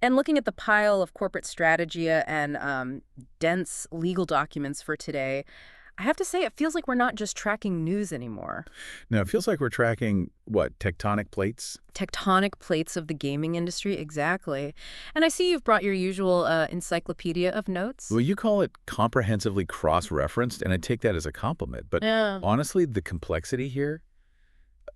And looking at the pile of corporate strategy and dense legal documents for today, I have to say it feels like we're not just tracking news anymore. Now, it feels like we're tracking, what, tectonic plates? Tectonic plates of the gaming industry, exactly. And I see you've brought your usual encyclopedia of notes. Well, you call it comprehensively cross-referenced, and I take that as a compliment. But Yeah. honestly, the complexity here,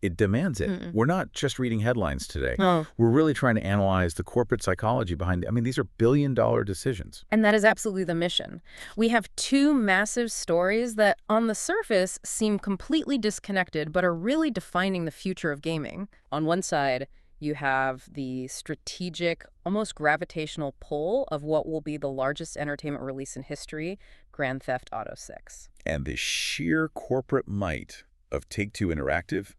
it demands it. We're not just reading headlines today. No. We're really trying to analyze the corporate psychology behind it. I mean, these are billion-dollar decisions. And that is absolutely the mission. We have two massive stories that, on the surface, seem completely disconnected, but are really defining the future of gaming. On one side, you have the strategic, almost gravitational pull of what will be the largest entertainment release in history, Grand Theft Auto 6. And the sheer corporate might of Take-Two Interactive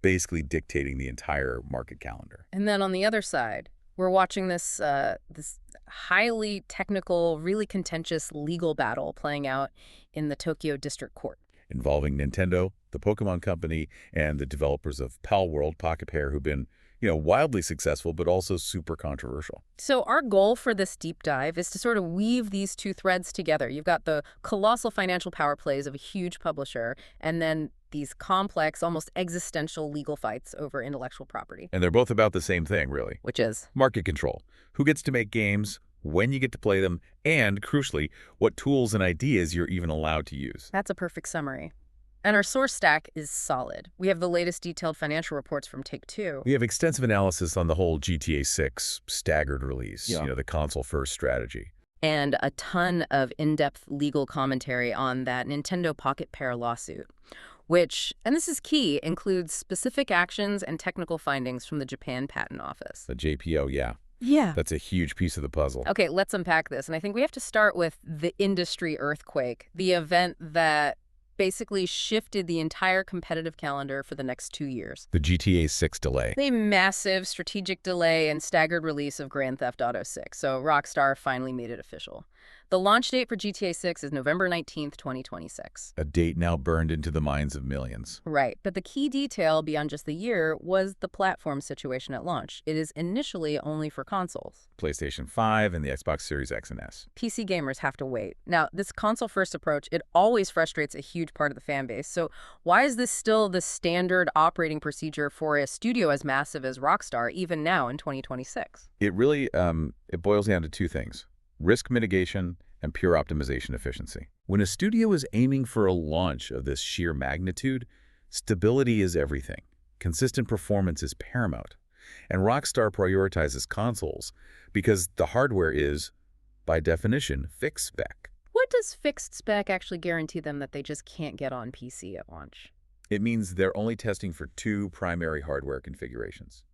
basically dictating the entire market calendar. And then on the other side, we're watching this highly technical, really contentious legal battle playing out in the Tokyo District Court. Involving Nintendo, the Pokemon Company, and the developers of Pal World, Pocket Pair, who've been, wildly successful, but also super controversial. So our goal for this deep dive is to sort of weave these two threads together. You've got the colossal financial power plays of a huge publisher, and then these complex, almost existential legal fights over intellectual property. And they're both about the same thing, really. Which is? Market control. Who gets to make games, when you get to play them, and, crucially, what tools and ideas you're even allowed to use. That's a perfect summary. And our source stack is solid. We have the latest detailed financial reports from Take-Two. We have extensive analysis on the whole GTA 6 staggered release, the console-first strategy. And a ton of in-depth legal commentary on that Nintendo Pocket Pair lawsuit, which, and this is key, includes specific actions and technical findings from the Japan Patent Office. The JPO, yeah. Yeah. That's a huge piece of the puzzle. Okay, let's unpack this. And I think we have to start with the industry earthquake, the event that basically shifted the entire competitive calendar for the next 2 years. The GTA 6 delay. The massive strategic delay and staggered release of Grand Theft Auto 6. So Rockstar finally made it official. The launch date for GTA 6 is November 19th, 2026. A date now burned into the minds of millions. Right. But the key detail beyond just the year was the platform situation at launch. It is initially only for consoles. PlayStation 5 and the Xbox Series X and S. PC gamers have to wait. Now, this console-first approach, it always frustrates a huge part of the fan base. So why is this still the standard operating procedure for a studio as massive as Rockstar, even now in 2026? It really, it boils down to two things: risk mitigation and pure optimization efficiency. When a studio is aiming for a launch of this sheer magnitude, stability is everything. Consistent performance is paramount. And Rockstar prioritizes consoles because the hardware is, by definition, fixed spec. What does fixed spec actually guarantee them that they just can't get on PC at launch? It means they're only testing for two primary hardware configurations.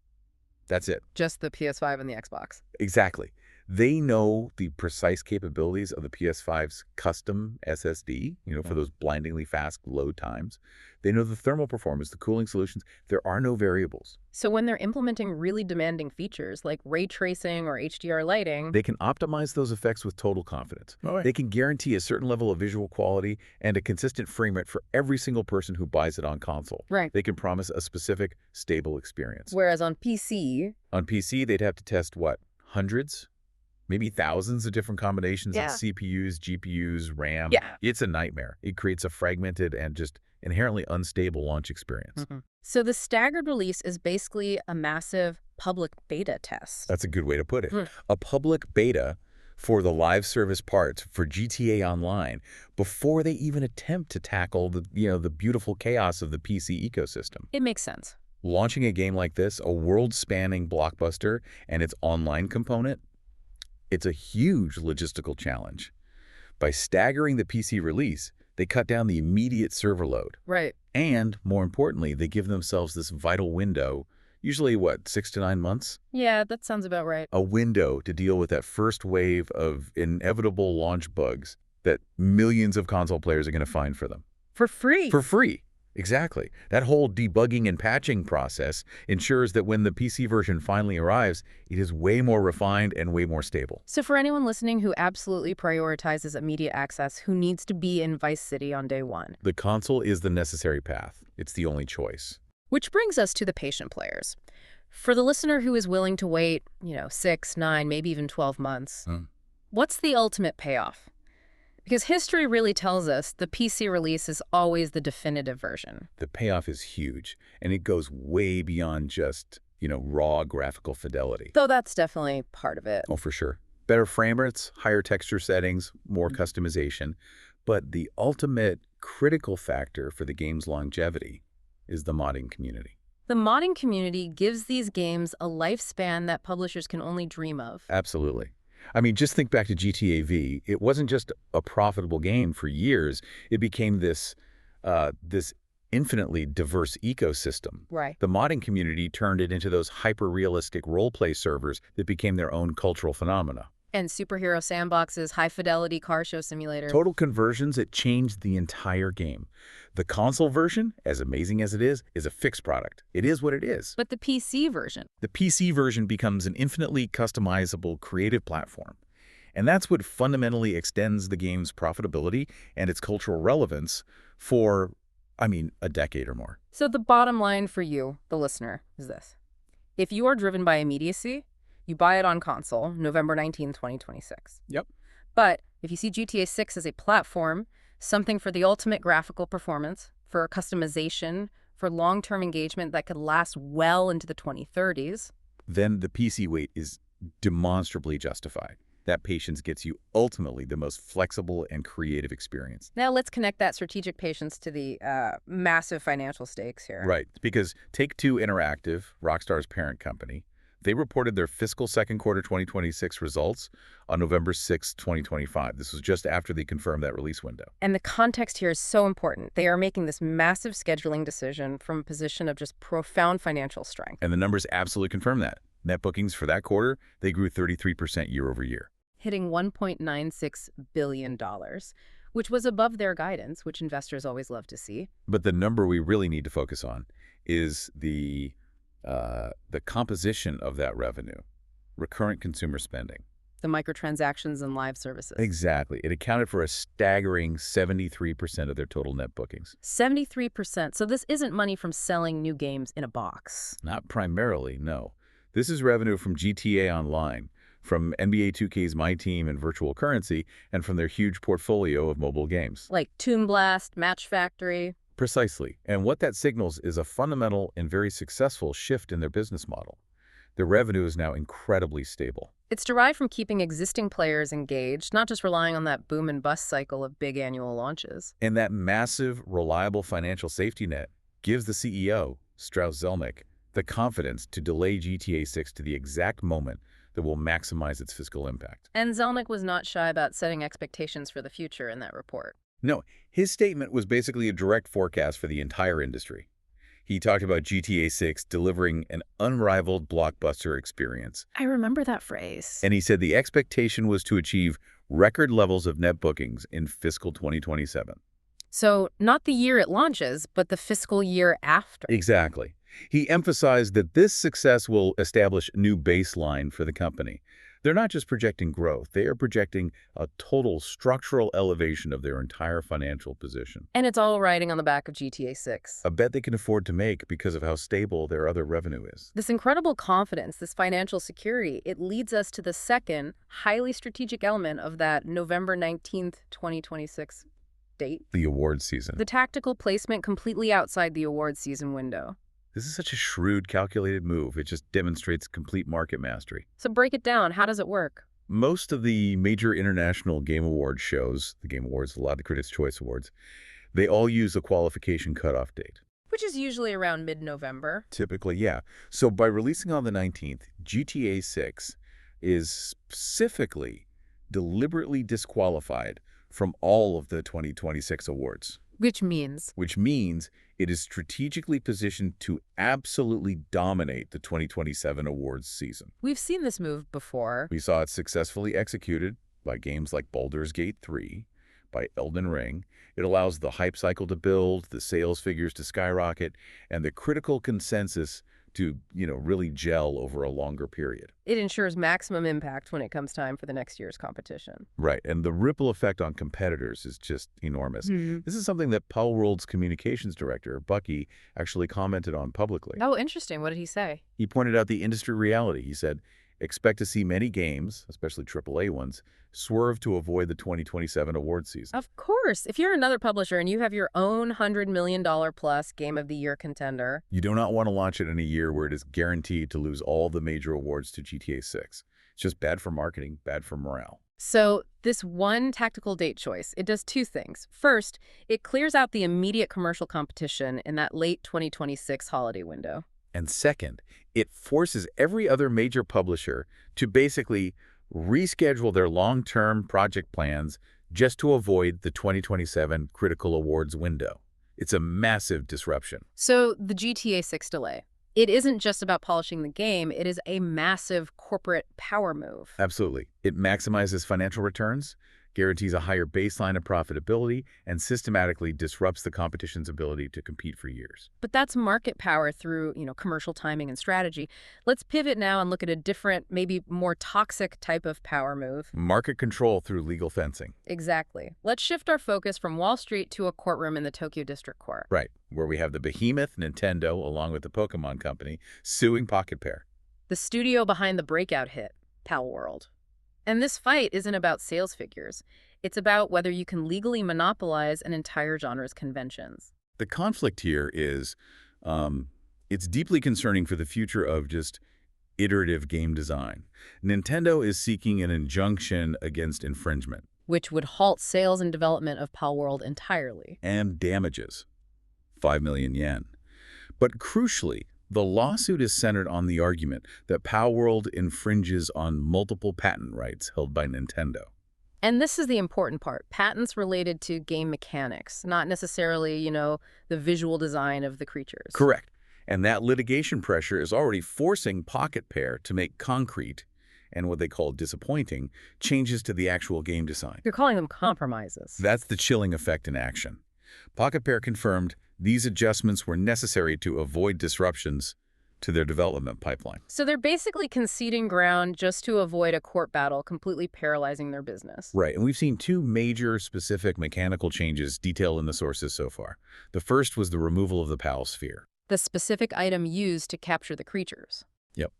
That's it. Just the PS5 and the Xbox. Exactly. They know the precise capabilities of the PS5's custom SSD, for those blindingly fast load times. They know the thermal performance, the cooling solutions. There are no variables. So when they're implementing really demanding features like ray tracing or HDR lighting, they can optimize those effects with total confidence. They can guarantee a certain level of visual quality and a consistent frame rate for every single person who buys it on console. Right. They can promise a specific, stable experience. Whereas on PC... On PC, they'd have to test, what, hundreds? Maybe thousands of different combinations of CPUs, GPUs, RAM. Yeah. It's a nightmare. It creates a fragmented and just inherently unstable launch experience. So the staggered release is basically a massive public beta test. That's a good way to put it. A public beta for the live service parts for GTA Online before they even attempt to tackle the beautiful chaos of the PC ecosystem. It makes sense. Launching a game like this, a world-spanning blockbuster, and its online component, it's a huge logistical challenge. By staggering the PC release, they cut down the immediate server load. Right. And, more importantly, they give themselves this vital window, usually, 6 to 9 months? Yeah, that sounds about right. A window to deal with that first wave of inevitable launch bugs that millions of console players are going to find for them. For free. For free. Exactly. That whole debugging and patching process ensures that when the PC version finally arrives, it is way more refined and way more stable. So for anyone listening who absolutely prioritizes immediate access, who needs to be in Vice City on day one, the console is the necessary path. It's the only choice. Which brings us to the patient players. For the listener who is willing to wait, 6, 9, maybe even 12 months, what's the ultimate payoff? Because history really tells us the PC release is always the definitive version. The payoff is huge, and it goes way beyond just, raw graphical fidelity. Though that's definitely part of it. Oh, for sure. Better frame rates, higher texture settings, more customization. But the ultimate critical factor for the game's longevity is the modding community. The modding community gives these games a lifespan that publishers can only dream of. Absolutely. I mean, just think back to GTA V. It wasn't just a profitable game for years. It became this infinitely diverse ecosystem. Right. The modding community turned it into those hyper-realistic role-play servers that became their own cultural phenomena. And superhero sandboxes, high-fidelity car show simulators. Total conversions, it changed the entire game. The console version, as amazing as it is a fixed product. It is what it is. But the PC version? The PC version becomes an infinitely customizable creative platform. And that's what fundamentally extends the game's profitability and its cultural relevance for, a decade or more. So the bottom line for you, the listener, is this. If you are driven by immediacy, you buy it on console, November 19, 2026. Yep. But if you see GTA 6 as a platform, something for the ultimate graphical performance, for customization, for long-term engagement that could last well into the 2030s, then the PC wait is demonstrably justified. That patience gets you ultimately the most flexible and creative experience. Now let's connect that strategic patience to the massive financial stakes here. Right, because Take-Two Interactive, Rockstar's parent company, they reported their fiscal second quarter 2026 results on November 6, 2025. This was just after they confirmed that release window. And the context here is so important. They are making this massive scheduling decision from a position of just profound financial strength. And the numbers absolutely confirm that. Net bookings for that quarter, they grew 33% year over year. Hitting $1.96 billion, which was above their guidance, which investors always love to see. But the number we really need to focus on is the composition of that revenue, recurrent consumer spending. The microtransactions and live services. Exactly. It accounted for a staggering 73% of their total net bookings. 73%. So this isn't money from selling new games in a box. Not primarily, no. This is revenue from GTA Online, from NBA 2K's My Team and Virtual Currency, and from their huge portfolio of mobile games. Like Toon Blast, Match Factory. Precisely. And what that signals is a fundamental and very successful shift in their business model. Their revenue is now incredibly stable. It's derived from keeping existing players engaged, not just relying on that boom and bust cycle of big annual launches. And that massive, reliable financial safety net gives the CEO, Strauss-Zelnick, the confidence to delay GTA 6 to the exact moment that will maximize its fiscal impact. And Zelnick was not shy about setting expectations for the future in that report. No, his statement was basically a direct forecast for the entire industry. He talked about GTA 6 delivering an unrivaled blockbuster experience. I remember that phrase. And he said the expectation was to achieve record levels of net bookings in fiscal 2027. So not the year it launches, but the fiscal year after. Exactly. He emphasized that this success will establish a new baseline for the company. They're not just projecting growth, they are projecting a total structural elevation of their entire financial position. And it's all riding on the back of GTA 6. A bet they can afford to make because of how stable their other revenue is. This incredible confidence, this financial security, it leads us to the second highly strategic element of that November 19th, 2026 date. The awards season. The tactical placement completely outside the awards season window. This is such a shrewd, calculated move. It just demonstrates complete market mastery. So break it down. How does it work? Most of the major international game award shows, the Game Awards, a lot of the Critics' Choice Awards, they all use a qualification cutoff date. Which is usually around mid-November. Typically, yeah. So by releasing on the 19th, GTA 6 is specifically, deliberately disqualified from all of the 2026 awards. Which means it is strategically positioned to absolutely dominate the 2027 awards season. We've seen this move before. We saw it successfully executed by games like Baldur's Gate 3, by Elden Ring. It allows the hype cycle to build, the sales figures to skyrocket, and the critical consensus to, really gel over a longer period. It ensures maximum impact when it comes time for the next year's competition. Right, and the ripple effect on competitors is just enormous. This is something that Pal World's communications director, Bucky, actually commented on publicly. Oh, interesting. What did he say? He pointed out the industry reality. He said, expect to see many games, especially AAA ones, swerve to avoid the 2027 award season. Of course. If you're another publisher and you have your own $100 million plus Game of the Year contender, You do not want to launch it in a year where it is guaranteed to lose all the major awards to GTA 6. It's just bad for marketing, bad for morale. so this one tactical date choice, it does two things. First, it clears out the immediate commercial competition in that late 2026 holiday window. And second, it forces every other major publisher to basically reschedule their long-term project plans just to avoid the 2027 critical awards window. It's a massive disruption. So the GTA 6 delay, it isn't just about polishing the game, it is a massive corporate power move. Absolutely. It maximizes financial returns, guarantees a higher baseline of profitability, and systematically disrupts the competition's ability to compete for years. But that's market power through, commercial timing and strategy. Let's pivot now and look at a different, maybe more toxic type of power move. Market control through legal fencing. Exactly. Let's shift our focus from Wall Street to a courtroom in the Tokyo District Court. Right, where we have the behemoth Nintendo, along with the Pokemon Company, suing Pocket Pair. The studio behind the breakout hit, Pal World. And this fight isn't about sales figures. It's about whether you can legally monopolize an entire genre's conventions. The conflict here is, it's deeply concerning for the future of just iterative game design. Nintendo is seeking an injunction against infringement Which would halt sales and development of Pal World entirely. and damages, 5 million yen. But crucially, the lawsuit is centered on the argument that Pal World infringes on multiple patent rights held by Nintendo. And this is the important part. Patents related to game mechanics, not necessarily, the visual design of the creatures. Correct. And that litigation pressure is already forcing Pocket Pair to make concrete, and what they call disappointing, changes to the actual game design. You're calling them compromises. That's the chilling effect in action. Pocket Pair confirmed these adjustments were necessary to avoid disruptions to their development pipeline. So they're basically conceding ground just to avoid a court battle completely paralyzing their business. Right, and we've seen two major specific mechanical changes detailed in the sources so far. The first was the removal of the PAL sphere. The specific item used to capture the creatures. Yep.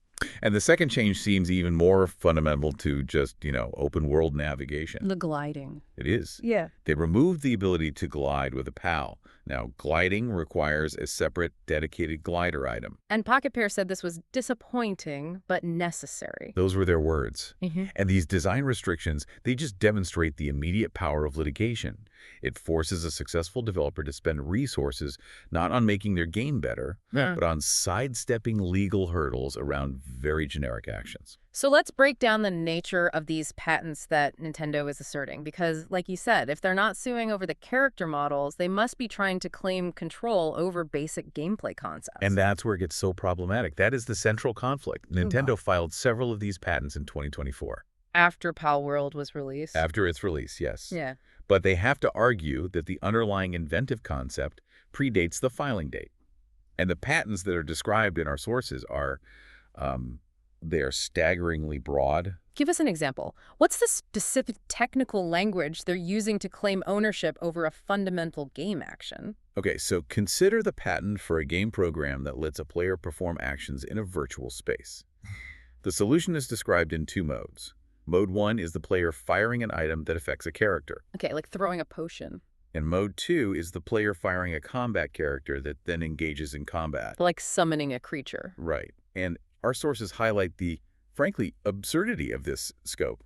And the second change seems even more fundamental to just, open world navigation. The gliding. It is. Yeah. They removed the ability to glide with a PAL. Now, gliding requires a separate, dedicated glider item. And Pocket Pair said this was disappointing, but necessary. Those were their words. Mm-hmm. And these design restrictions, they just demonstrate the immediate power of litigation. It forces a successful developer to spend resources not on making their game better, but on sidestepping legal hurdles around very generic actions. So let's break down the nature of these patents that Nintendo is asserting, because like you said, if they're not suing over the character models, they must be trying to claim control over basic gameplay concepts. And that's where it gets so problematic. That is the central conflict. Nintendo filed several of these patents in 2024. After Pal World was released? After its release, yes. Yeah. But they have to argue that the underlying inventive concept predates the filing date. And the patents that are described in our sources are they are staggeringly broad. Give us an example. What's the specific technical language they're using to claim ownership over a fundamental game action? Okay, so consider the patent for a game program that lets a player perform actions in a virtual space. The solution is described in two modes. Mode 1 is the player firing an item that affects a character. Okay, like throwing a potion. And Mode 2 is the player firing a combat character that then engages in combat. Like summoning a creature. Right. And our sources highlight the, frankly, absurdity of this scope.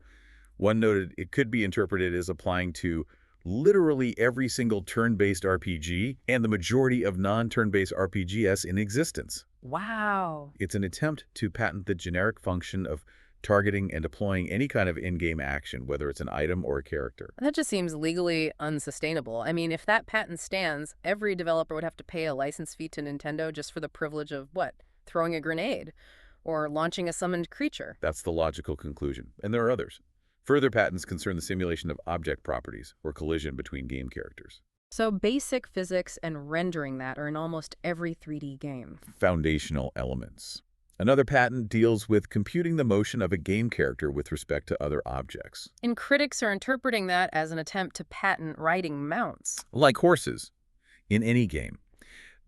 One noted it could be interpreted as applying to literally every single turn-based RPG and the majority of non-turn-based RPGs in existence. Wow. It's an attempt to patent the generic function of targeting and deploying any kind of in-game action, whether it's an item or a character. That just seems legally unsustainable. I mean, if that patent stands, every developer would have to pay a license fee to Nintendo just for the privilege of, what, throwing a grenade or launching a summoned creature. That's the logical conclusion, and there are others. Further patents concern the simulation of object properties or collision between game characters. So basic physics and rendering that are in almost every 3D game. Foundational elements. Another patent deals with computing the motion of a game character with respect to other objects. And critics are interpreting that as an attempt to patent riding mounts. Like horses, in any game.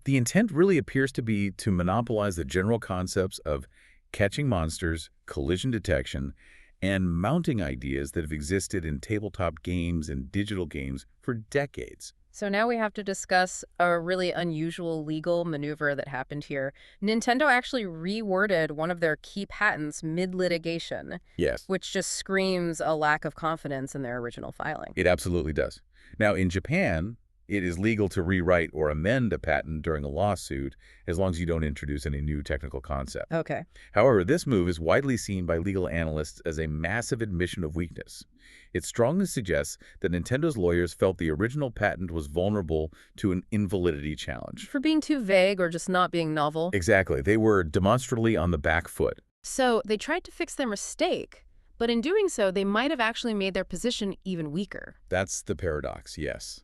The intent really appears to be to monopolize the general concepts of catching monsters, collision detection, and mounting ideas that have existed in tabletop games and digital games for decades. So now we have to discuss a really unusual legal maneuver that happened here. Nintendo actually reworded one of their key patents mid-litigation, Yes, which just screams a lack of confidence in their original filing. it absolutely does. Now, in Japan, it is legal to rewrite or amend a patent during a lawsuit as long as you don't introduce any new technical concept. Okay. However, this move is widely seen by legal analysts as a massive admission of weakness. It strongly suggests that Nintendo's lawyers felt the original patent was vulnerable to an invalidity challenge. For being too vague or just not being novel. Exactly. They were demonstrably on the back foot. So they tried to fix their mistake, but in doing so, they might have actually made their position even weaker. That's the paradox, yes.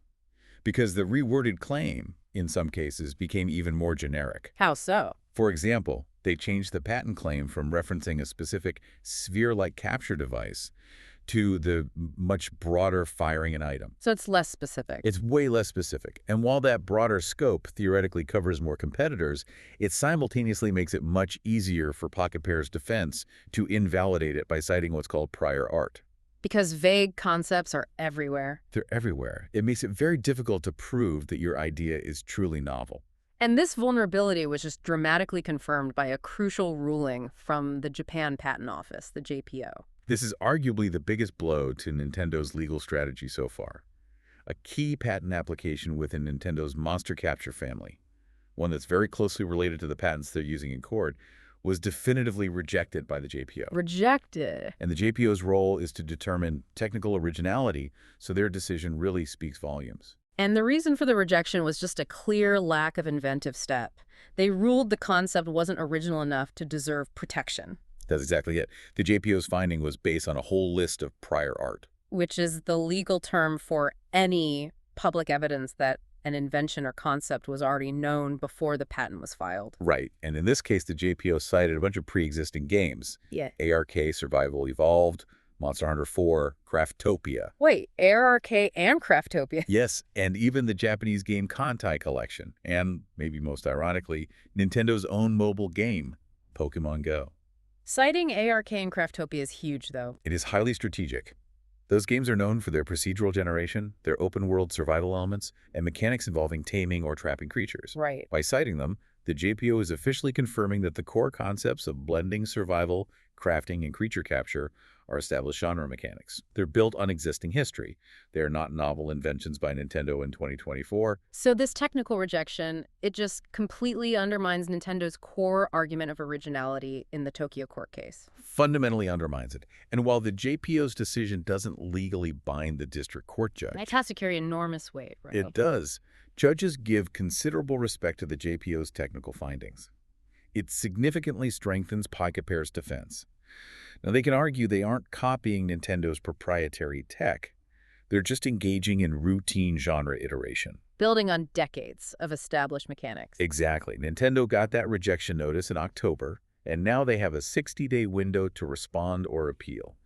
Because the reworded claim, in some cases, became even more generic. How so? For example, they changed the patent claim from referencing a specific sphere-like capture device to the much broader firing an item. So it's less specific. It's way less specific. And while that broader scope theoretically covers more competitors, it simultaneously makes it much easier for Pocket Pair's defense to invalidate it by citing what's called prior art. Because vague concepts are everywhere. They're everywhere. It makes it very difficult to prove that your idea is truly novel. And this vulnerability was just dramatically confirmed by a crucial ruling from the Japan Patent Office, the JPO. This is arguably the biggest blow to Nintendo's legal strategy so far. A key patent application within Nintendo's Monster Capture family, one that's very closely related to the patents they're using in court, was definitively rejected by the JPO. Rejected. And the JPO's role is to determine technical originality, so their decision really speaks volumes. And the reason for the rejection was just a clear lack of inventive step. They ruled the concept wasn't original enough to deserve protection. That's exactly it. The JPO's finding was based on a whole list of prior art. Which is the legal term for any public evidence that an invention or concept was already known before the patent was filed. Right. And in this case, the JPO cited a bunch of pre-existing games. Yeah. ARK, Survival Evolved, Monster Hunter 4, Craftopia. Wait, ARK and Craftopia? Yes, and even the Japanese game Kantai Collection. And, maybe most ironically, Nintendo's own mobile game, Pokemon Go. Citing ARK and Craftopia is huge, though. It is highly strategic. Those games are known for their procedural generation, their open-world survival elements, and mechanics involving taming or trapping creatures. Right. By citing them, the JPO is officially confirming that the core concepts of blending survival, crafting, and creature capture are established genre mechanics. They're built on existing history. They are not novel inventions by Nintendo in 2024. So this technical rejection, it just completely undermines Nintendo's core argument of originality in the Tokyo court case. Fundamentally undermines it. And while the JPO's decision doesn't legally bind the district court judge, That has to carry enormous weight, right? it does. Judges give considerable respect to the JPO's technical findings. It significantly strengthens Pocket Pair's defense. Now, they can argue they aren't copying Nintendo's proprietary tech. They're just engaging in routine genre iteration. Building on decades of established mechanics. Exactly. Nintendo got that rejection notice in October, and now they have a 60-day window to respond or appeal.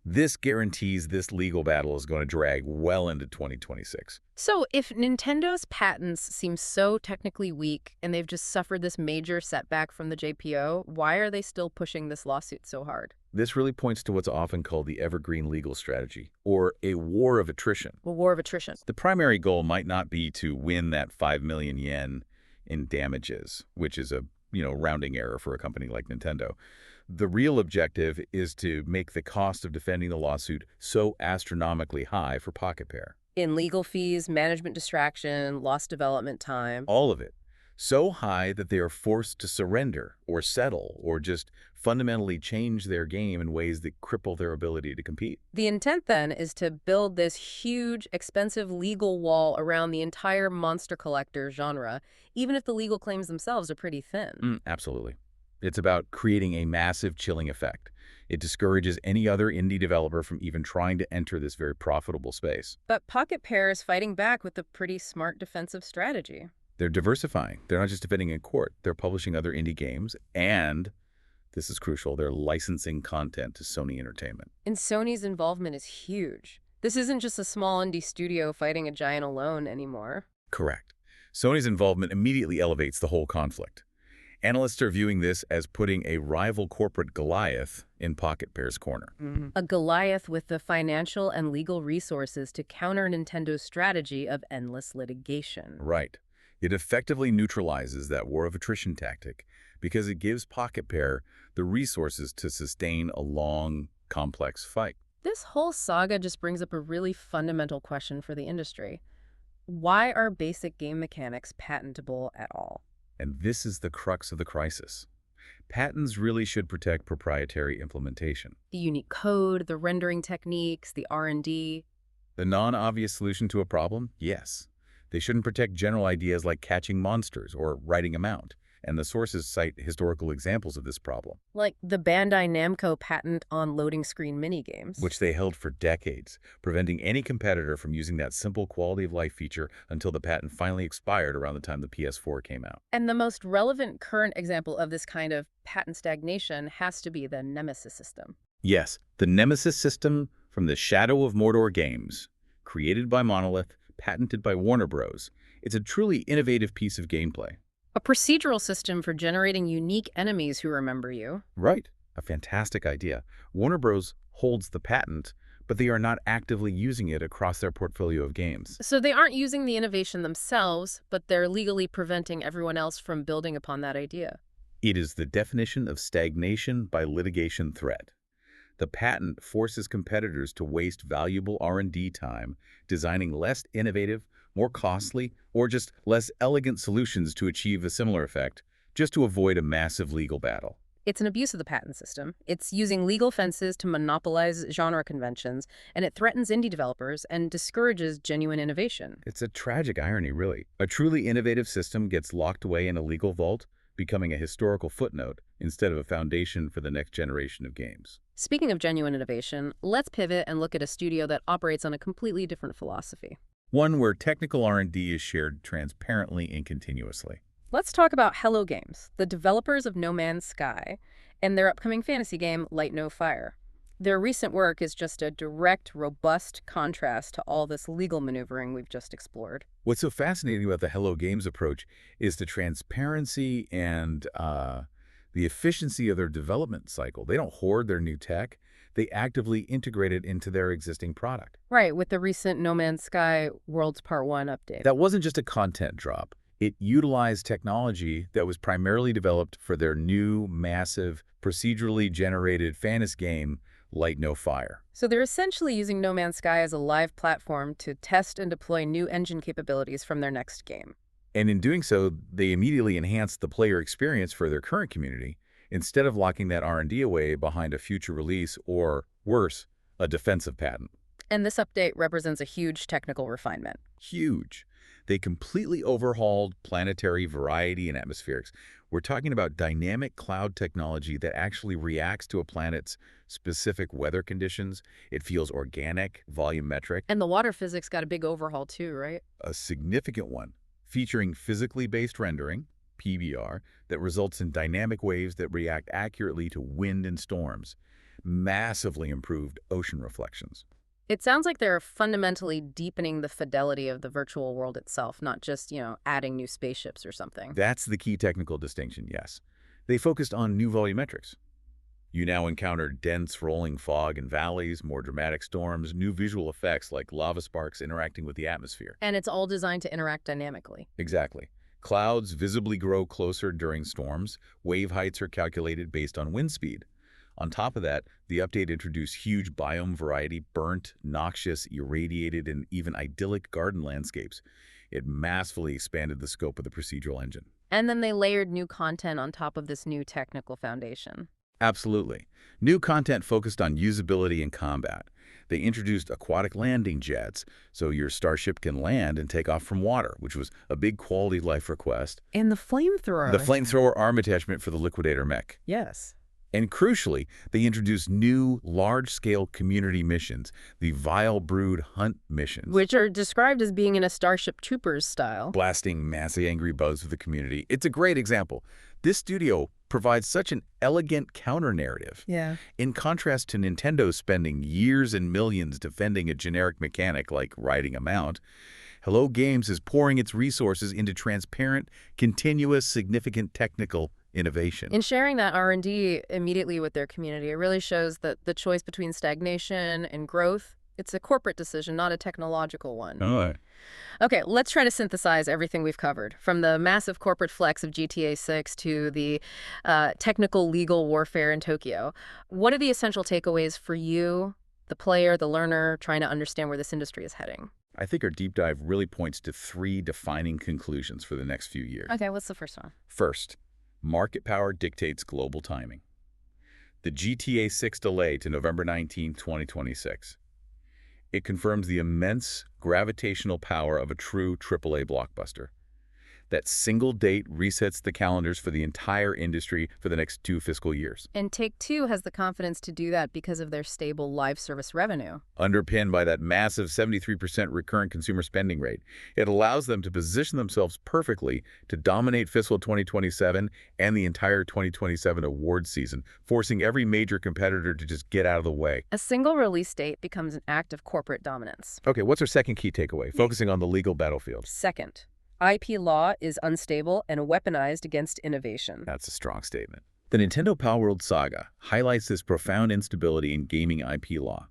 This guarantees this legal battle is going to drag well into 2026. So if Nintendo's patents seem so technically weak and they've just suffered this major setback from the JPO, why are they still pushing this lawsuit so hard? This really points to what's often called the evergreen legal strategy, or a war of attrition. A war of attrition. The primary goal might not be to win that 5 million yen in damages, which is a, rounding error for a company like Nintendo. The real objective is to make the cost of defending the lawsuit so astronomically high for Pocket Pair. In legal fees, management distraction, lost development time. All of it. So high that they are forced to surrender or settle or just fundamentally change their game in ways that cripple their ability to compete. The intent then is to build this huge, expensive legal wall around the entire monster collector genre, even if the legal claims themselves are pretty thin. Absolutely. It's about creating a massive chilling effect. It discourages any other indie developer from even trying to enter this very profitable space. But Pocket Pair is fighting back with a pretty smart defensive strategy. They're diversifying. They're not just defending in court. They're publishing other indie games, and this is crucial, they're licensing content to Sony Entertainment. And Sony's involvement is huge. This isn't just a small indie studio fighting a giant alone anymore. Correct. Sony's involvement immediately elevates the whole conflict. Analysts are viewing this as putting a rival corporate Goliath in Pocket Pair's corner. A Goliath with the financial and legal resources to counter Nintendo's strategy of endless litigation. Right. It effectively neutralizes that war of attrition tactic because it gives Pocket Pair the resources to sustain a long, complex fight. This whole saga just brings up a really fundamental question for the industry. Why are basic game mechanics patentable at all? And this is the crux of the crisis. Patents really should protect proprietary implementation. The unique code, the rendering techniques, the R&D. The non-obvious solution to a problem? Yes. They shouldn't protect general ideas like catching monsters or writing a mount. And the sources cite historical examples of this problem. Like the Bandai Namco patent on loading screen minigames. Which they held for decades, preventing any competitor from using that simple quality-of-life feature until the patent finally expired around the time the PS4 came out. And the most relevant current example of this kind of patent stagnation has to be the Nemesis system. Yes, the Nemesis system from the Shadow of Mordor games, created by Monolith, patented by Warner Bros. It's a truly innovative piece of gameplay. A procedural system for generating unique enemies who remember you. Right. A fantastic idea. Warner Bros. Holds the patent, but they are not actively using it across their portfolio of games. So they aren't using the innovation themselves, but they're legally preventing everyone else from building upon that idea. It is the definition of stagnation by litigation threat. The patent forces competitors to waste valuable R&D time designing less innovative, more costly, or just less elegant solutions to achieve a similar effect, just to avoid a massive legal battle. It's an abuse of the patent system. It's using legal fences to monopolize genre conventions, and it threatens indie developers and discourages genuine innovation. It's a tragic irony, really. A truly innovative system gets locked away in a legal vault, becoming a historical footnote instead of a foundation for the next generation of games. Speaking of genuine innovation, let's pivot and look at a studio that operates on a completely different philosophy. One where technical R&D is shared transparently and continuously. Let's talk about Hello Games, the developers of No Man's Sky, and their upcoming fantasy game, Light No Fire. Their recent work is just a direct, robust contrast to all this legal maneuvering we've just explored. What's so fascinating about the Hello Games approach is the transparency and the efficiency of their development cycle. They don't hoard their new tech. They actively integrate it into their existing product. Right, with the recent No Man's Sky Worlds Part 1 update. That wasn't just a content drop. It utilized technology that was primarily developed for their new, massive, procedurally generated fantasy game, Light No Fire. So they're essentially using No Man's Sky as a live platform to test and deploy new engine capabilities from their next game. And in doing so, they immediately enhanced the player experience for their current community, instead of locking that R&D away behind a future release or, worse, a defensive patent. And this update represents a huge technical refinement. Huge. They completely overhauled planetary variety and atmospherics. We're talking about dynamic cloud technology that actually reacts to a planet's specific weather conditions. It feels organic, volumetric. And the water physics got a big overhaul too, right? A significant one, featuring physically based rendering, PBR, that results in dynamic waves that react accurately to wind and storms. Massively improved ocean reflections. It sounds like they're fundamentally deepening the fidelity of the virtual world itself, not just, adding new spaceships or something. That's the key technical distinction, yes. They focused on new volumetrics. You now encounter dense rolling fog in valleys, more dramatic storms, new visual effects like lava sparks interacting with the atmosphere. And it's all designed to interact dynamically. Exactly. Clouds visibly grow closer during storms. Wave heights are calculated based on wind speed. On top of that, the update introduced huge biome variety, burnt, noxious, irradiated, and even idyllic garden landscapes. It massively expanded the scope of the procedural engine. And then they layered new content on top of this new technical foundation. Absolutely. New content focused on usability and combat. They introduced aquatic landing jets, so your starship can land and take off from water, which was a big quality of life request. And the flamethrower. The flamethrower arm attachment for the liquidator mech. Yes. And crucially, they introduced new, large-scale community missions, the Vile Brood Hunt missions. Which are described as being in a Starship Troopers style. Blasting massive angry bugs of the community. It's a great example. This studio provides such an elegant counter-narrative. Yeah. In contrast to Nintendo spending years and millions defending a generic mechanic like riding a mount, Hello Games is pouring its resources into transparent, continuous, significant technical innovation. In sharing that R&D immediately with their community, it really shows that the choice between stagnation and growth, it's a corporate decision, not a technological one. All right. Okay, let's try to synthesize everything we've covered, from the massive corporate flex of GTA 6 to the technical legal warfare in Tokyo. What are the essential takeaways for you, the player, the learner, trying to understand where this industry is heading? I think our deep dive really points to 3 defining conclusions for the next few years. Okay, what's the first one? First, market power dictates global timing. The GTA 6 delay to November 19, 2026. It confirms the immense gravitational power of a true AAA blockbuster. That single date resets the calendars for the entire industry for the next 2 fiscal years. And Take-Two has the confidence to do that because of their stable live service revenue. Underpinned by that massive 73% recurrent consumer spending rate, it allows them to position themselves perfectly to dominate fiscal 2027 and the entire 2027 awards season, forcing every major competitor to just get out of the way. A single release date becomes an act of corporate dominance. Okay, what's our second key takeaway? Focusing on the legal battlefield. Second, IP law is unstable and weaponized against innovation. That's a strong statement. The Nintendo Palworld saga highlights this profound instability in gaming IP law.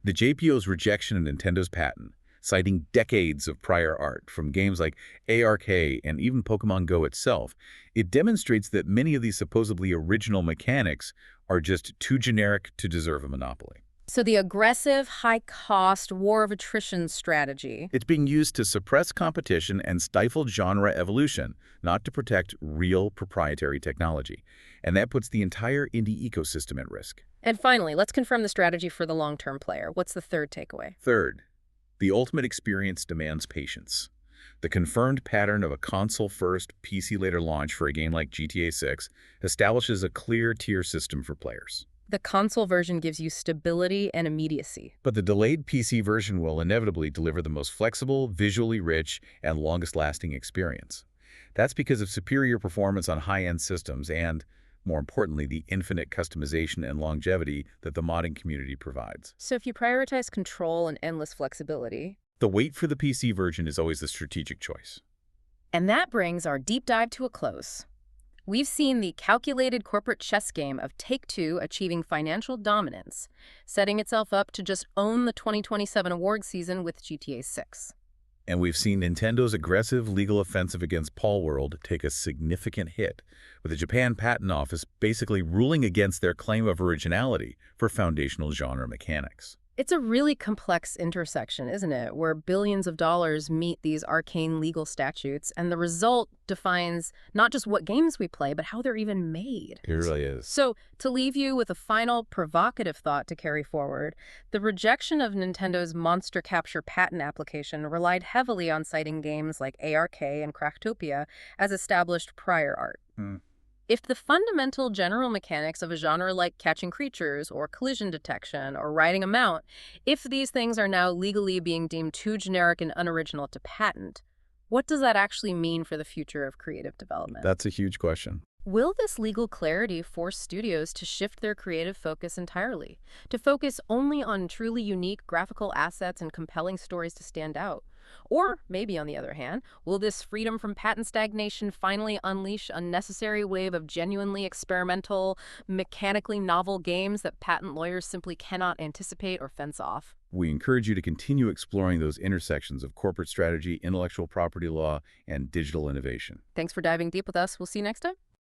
The JPO's rejection of Nintendo's patent, citing decades of prior art from games like ARK and even Pokemon Go itself, it demonstrates that many of these supposedly original mechanics are just too generic to deserve a monopoly. So the aggressive, high-cost war of attrition strategy. It's being used to suppress competition and stifle genre evolution, not to protect real proprietary technology. And that puts the entire indie ecosystem at risk. And finally, let's confirm the strategy for the long-term player. What's the third takeaway? Third, the ultimate experience demands patience. The confirmed pattern of a console-first, PC-later launch for a game like GTA 6 establishes a clear tier system for players. The console version gives you stability and immediacy. But the delayed PC version will inevitably deliver the most flexible, visually rich, and longest-lasting experience. That's because of superior performance on high-end systems and, more importantly, the infinite customization and longevity that the modding community provides. So if you prioritize control and endless flexibility... The wait for the PC version is always the strategic choice. And that brings our deep dive to a close. We've seen the calculated corporate chess game of Take-Two achieving financial dominance, setting itself up to just own the 2027 award season with GTA 6. And we've seen Nintendo's aggressive legal offensive against Palworld take a significant hit, with the Japan Patent Office basically ruling against their claim of originality for foundational genre mechanics. It's a really complex intersection, isn't it, where billions of dollars meet these arcane legal statutes, and the result defines not just what games we play, but how they're even made. It really is. So, to leave you with a final provocative thought to carry forward, the rejection of Nintendo's monster capture patent application relied heavily on citing games like ARK and Cracktopia as established prior art. If the fundamental general mechanics of a genre like catching creatures or collision detection or riding a mount, if these things are now legally being deemed too generic and unoriginal to patent, what does that actually mean for the future of creative development? That's a huge question. Will this legal clarity force studios to shift their creative focus entirely, to focus only on truly unique graphical assets and compelling stories to stand out? Or, maybe on the other hand, will this freedom from patent stagnation finally unleash a necessary wave of genuinely experimental, mechanically novel games that patent lawyers simply cannot anticipate or fence off? We encourage you to continue exploring those intersections of corporate strategy, intellectual property law, and digital innovation. Thanks for diving deep with us. We'll see you next time.